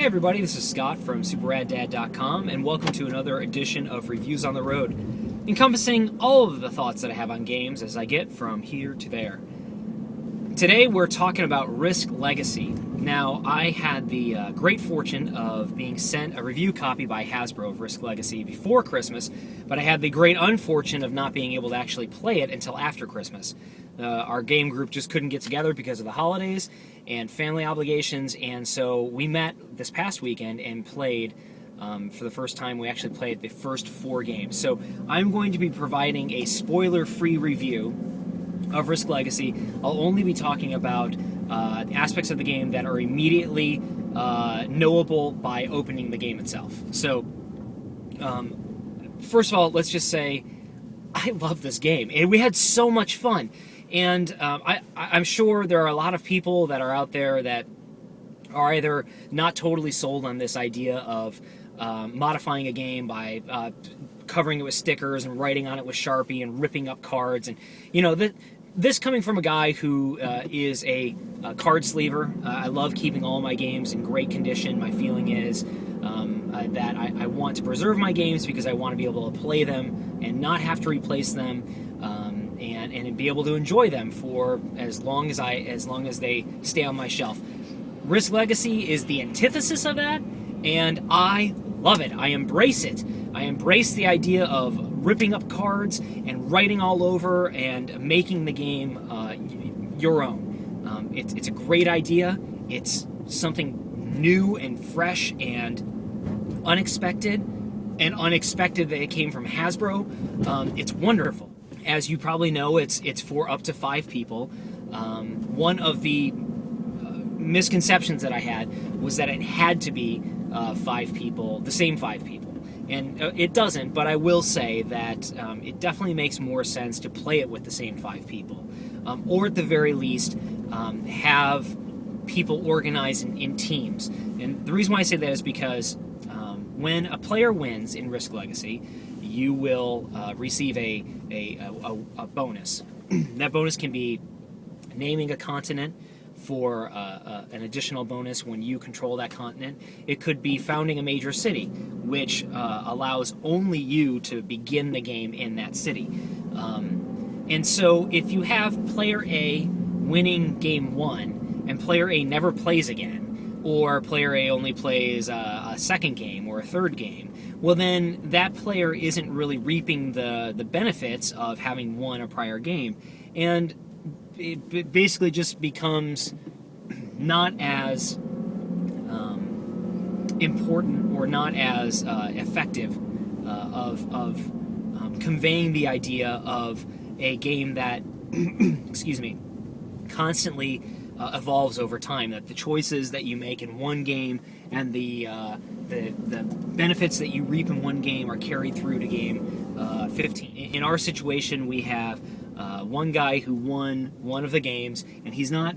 Hey everybody, this is Scott from SuperRadDad.com, and welcome to another edition of Reviews on the Road, encompassing all of the thoughts that I have on games as I get from here to there. Today we're talking about Risk Legacy. Now, I had the great fortune of being sent a review copy by Hasbro of Risk Legacy before Christmas, but I had the great unfortune of not being able to actually play it until after Christmas. Our game group just couldn't get together because of the holidays and family obligations, and so we met this past weekend and played. For the first time, we actually played the first 4 games. So I'm going to be providing a spoiler-free review of Risk Legacy. I'll only be talking about aspects of the game that are immediately knowable by opening the game itself. So, first of all, let's just say I love this game, and we had so much fun. And I'm sure there are a lot of people that are out there that are either not totally sold on this idea of modifying a game by covering it with stickers and writing on it with Sharpie and ripping up cards. And, you know, this coming from a guy who is a card sleever. I love keeping all my games in great condition. My feeling is that I want to preserve my games because I want to be able to play them and not have to replace them. And be able to enjoy them for as long as they stay on my shelf. Risk Legacy is the antithesis of that, and I love it. I embrace it. I embrace the idea of ripping up cards and writing all over and making the game your own. It's a great idea. It's something new and fresh and unexpected that it came from Hasbro. It's wonderful. As you probably know, it's for up to 5 people. One of the misconceptions that I had was that it had to be 5 people, the same 5 people. And it doesn't, but I will say that it definitely makes more sense to play it with the same 5 people. Or at the very least, have people organize in teams. And the reason why I say that is because when a player wins in Risk Legacy, you will receive a bonus. That bonus can be naming a continent for an additional bonus when you control that continent. It could be founding a major city, which allows only you to begin the game in that city. And so if you have player A winning game 1 and player A never plays again, or player A only plays a second game or a third game, well then that player isn't really reaping the benefits of having won a prior game. And it basically just becomes not as important or not as effective of conveying the idea of a game that excuse me, constantly evolves over time, that the choices that you make in one game and the benefits that you reap in one game are carried through to game 15. In our situation, we have one guy who won one of the games, and he's not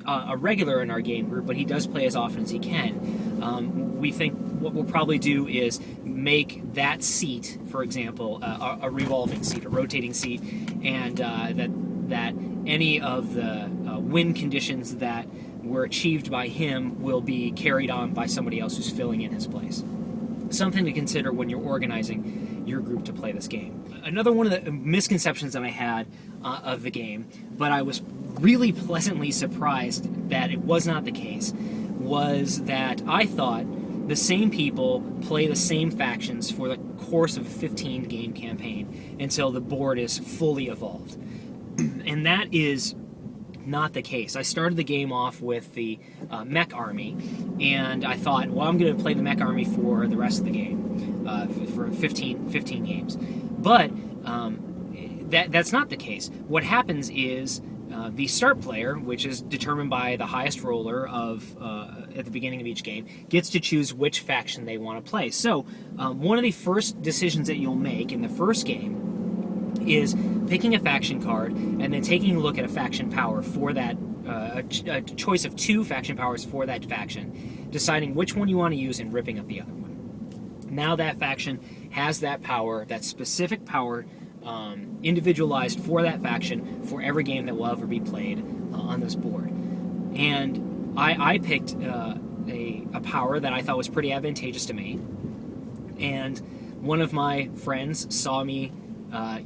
a regular in our game group, but he does play as often as he can. We think what we'll probably do is make that seat, for example, a revolving seat, a rotating seat, and that any of the win conditions that were achieved by him will be carried on by somebody else who's filling in his place. Something to consider when you're organizing your group to play this game. Another one of the misconceptions that I had of the game, but I was really pleasantly surprised that it was not the case, was that I thought the same people play the same factions for the course of a 15-game campaign until the board is fully evolved. And that is not the case. I started the game off with the mech army, and I thought, well, I'm going to play the mech army for the rest of the game, for 15 games. But that's not the case. What happens is the start player, which is determined by the highest roller at the beginning of each game, gets to choose which faction they want to play. So one of the first decisions that you'll make in the first game is picking a faction card and then taking a look at a faction power for that, a choice of 2 faction powers for that faction, deciding which one you want to use and ripping up the other one. Now that faction has that power, that specific power, individualized for that faction for every game that will ever be played on this board. And I picked a power that I thought was pretty advantageous to me, and one of my friends saw me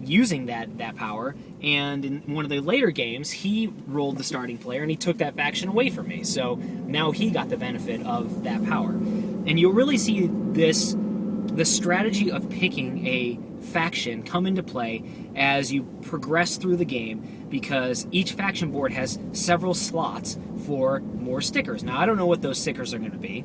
using that power, and in one of the later games, he rolled the starting player and he took that faction away from me. So now he got the benefit of that power, and you'll really see the strategy of picking a faction come into play as you progress through the game, because each faction board has several slots for more stickers. Now, I don't know what those stickers are going to be,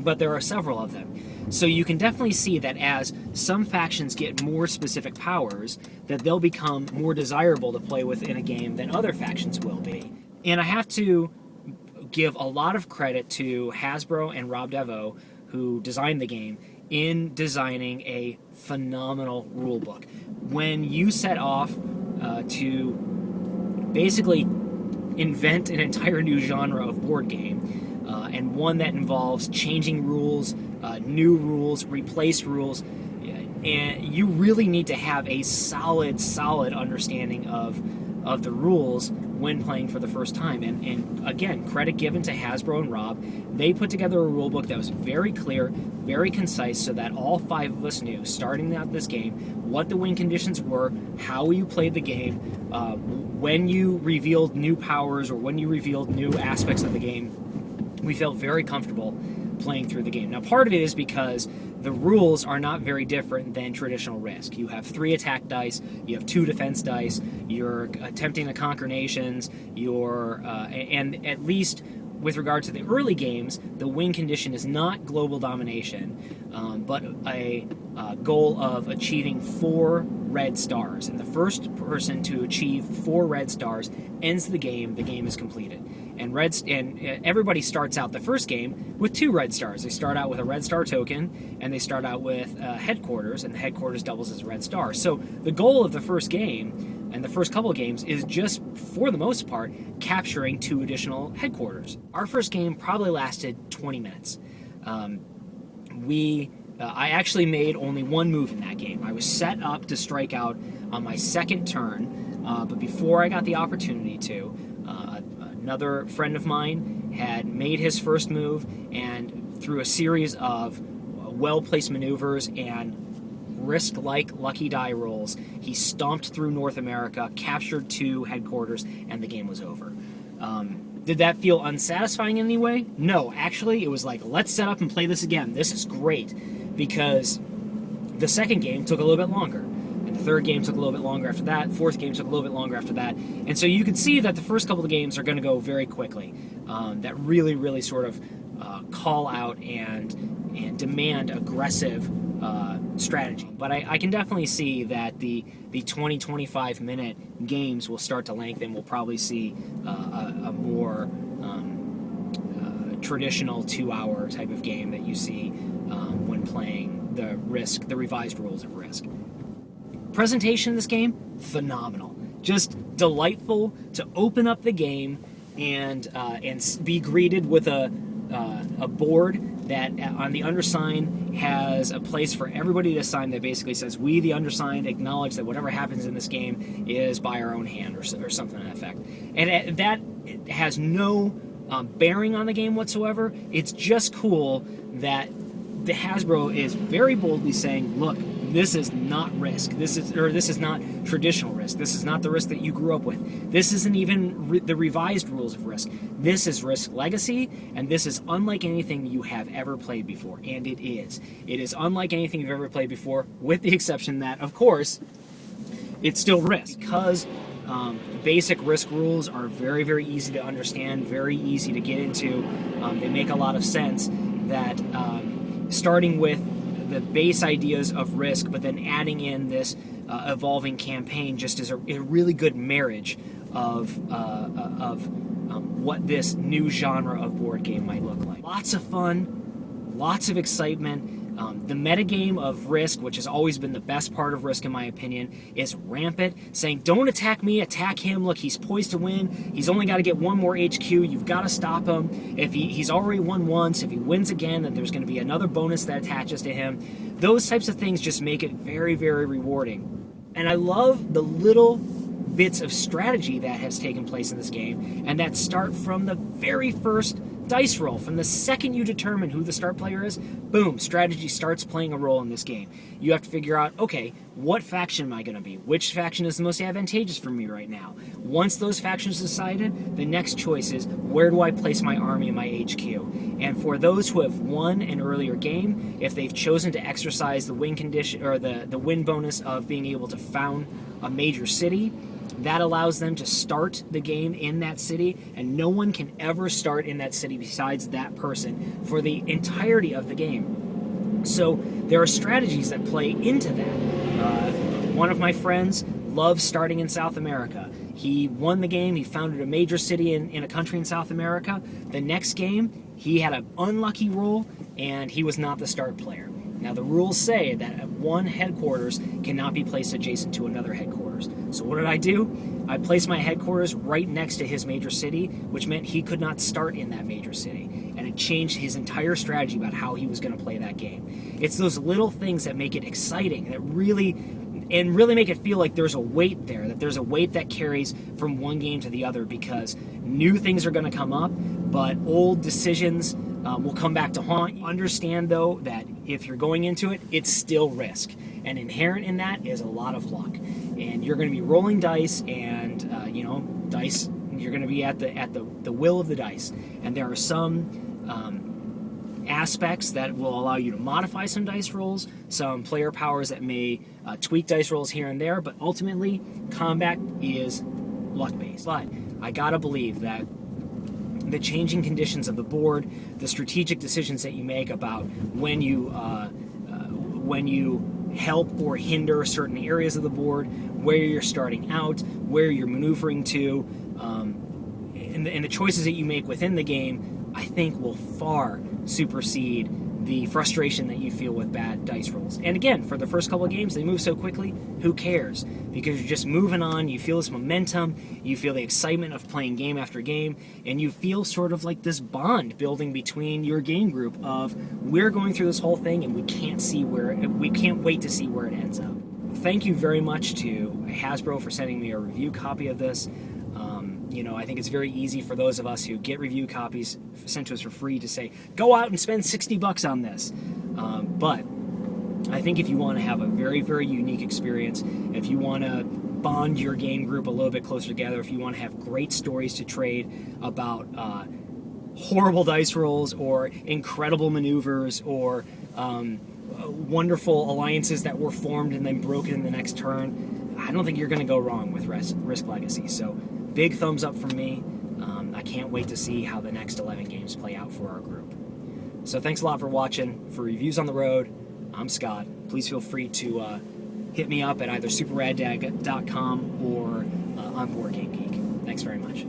but there are several of them. So you can definitely see that as some factions get more specific powers, that they'll become more desirable to play with in a game than other factions will be. And I have to give a lot of credit to Hasbro and Rob Devo, who designed the game, in designing a phenomenal rulebook. When you set off to basically invent an entire new genre of board game, and one that involves changing rules, new rules, replaced rules, and you really need to have a solid understanding of the rules when playing for the first time. And again, credit given to Hasbro and Rob. They put together a rulebook that was very clear, very concise, so that all 5 of us knew, starting out this game, what the win conditions were, how you played the game, when you revealed new powers or when you revealed new aspects of the game. We felt very comfortable playing through the game. Now, part of it is because the rules are not very different than traditional Risk. You have 3 attack dice, you have 2 defense dice, you're attempting to conquer nations, and at least with regard to the early games, the win condition is not global domination, but a goal of achieving 4 red stars. And the first person to achieve 4 red stars ends the game is completed. And everybody starts out the first game with 2 red stars. They start out with a red star token, and they start out with headquarters, and the headquarters doubles as a red star. So the goal of the first game, and the first couple of games, is just, for the most part, capturing 2 additional headquarters. Our first game probably lasted 20 minutes. I actually made only 1 move in that game. I was set up to strike out on my second turn, but before I got the opportunity to, another friend of mine had made his first move, and through a series of well-placed maneuvers and Risk-like lucky die rolls, he stomped through North America, captured 2 headquarters, and the game was over. Did that feel unsatisfying in any way? No, actually, it was like, let's set up and play this again. This is great, because the second game took a little bit longer. And the third game took a little bit longer after that. Fourth game took a little bit longer after that. And so you could see that the first couple of games are going to go very quickly. That really sort of call out and demand aggressive strategy. But I can definitely see that the 20-25 minute games will start to lengthen. We'll probably see a more traditional 2-hour type of game that you see when playing the revised rules of Risk. Presentation of this game, phenomenal. Just delightful to open up the game and be greeted with a board that on the undersign has a place for everybody to sign that basically says, we, the undersigned, acknowledge that whatever happens in this game is by our own hand, or something to that effect. And that has no bearing on the game whatsoever. It's just cool that the Hasbro is very boldly saying, look, this is not Risk. This is not traditional Risk. This is not the Risk that you grew up with. This isn't even the revised rules of Risk. This is Risk Legacy, and this is unlike anything you have ever played before. And it is. It is unlike anything you've ever played before, with the exception that, of course, it's still Risk. Because basic Risk rules are very easy to understand, very easy to get into. They make a lot of sense. That starting with the base ideas of Risk, but then adding in this evolving campaign just is a really good marriage of what this new genre of board game might look like. Lots of fun, lots of excitement. The metagame of Risk, which has always been the best part of Risk in my opinion, is rampant, saying, don't attack me, attack him. Look, he's poised to win. He's only got to get 1 more HQ. You've got to stop him. If he's already won once, if he wins again, then there's going to be another bonus that attaches to him. Those types of things just make it very rewarding. And I love the little bits of strategy that has taken place in this game, and that start from the very first Dice roll. From the second you determine who the start player is, boom, strategy starts playing a role in this game. You have to figure out, okay, what faction am I going to be? Which faction is the most advantageous for me right now? Once those factions decided, the next choice is, where do I place my army and my HQ? And for those who have won an earlier game, if they've chosen to exercise the win condition or the win bonus of being able to found a major city, that allows them to start the game in that city, and no one can ever start in that city besides that person for the entirety of the game. So there are strategies that play into that. One of my friends loves starting in South America. He won the game, he founded a major city in a country in South America. The next game, he had an unlucky roll, and he was not the start player. Now, the rules say that one headquarters cannot be placed adjacent to another headquarters. So what did I do? I placed my headquarters right next to his major city, which meant he could not start in that major city. And it changed his entire strategy about how he was going to play that game. It's those little things that make it exciting, that really make it feel like there's a weight there, that there's a weight that carries from one game to the other, because new things are going to come up, but old decisions will come back to haunt you. Understand, though, that if you're going into it, it's still risk. And inherent in that is a lot of luck. And you're going to be rolling dice, and, dice, you're going to be at the will of the dice. And there are some aspects that will allow you to modify some dice rolls, some player powers that may tweak dice rolls here and there, but ultimately, combat is luck-based. But I gotta believe that the changing conditions of the board, the strategic decisions that you make about when you help or hinder certain areas of the board, where you're starting out, where you're maneuvering to, and the choices that you make within the game, I think will far supersede the frustration that you feel with bad dice rolls. And again, for the first couple of games, they move so quickly, who cares? Because you're just moving on, you feel this momentum, you feel the excitement of playing game after game, and you feel sort of like this bond building between your game group of, we're going through this whole thing and we can't wait to see where it ends up. Thank you very much to Hasbro for sending me a review copy of this. I think it's very easy for those of us who get review copies sent to us for free to say, go out and spend $60 on this. But I think if you want to have a very, very unique experience, if you want to bond your game group a little bit closer together, if you want to have great stories to trade about horrible dice rolls or incredible maneuvers or wonderful alliances that were formed and then broken in the next turn, I don't think you're going to go wrong with Risk Legacy. So big thumbs up from me. I can't wait to see how the next 11 games play out for our group. So thanks a lot for watching. For Reviews on the Road, I'm Scott. Please feel free to hit me up at either superraddad.com or on BoardGameGeek. Thanks very much.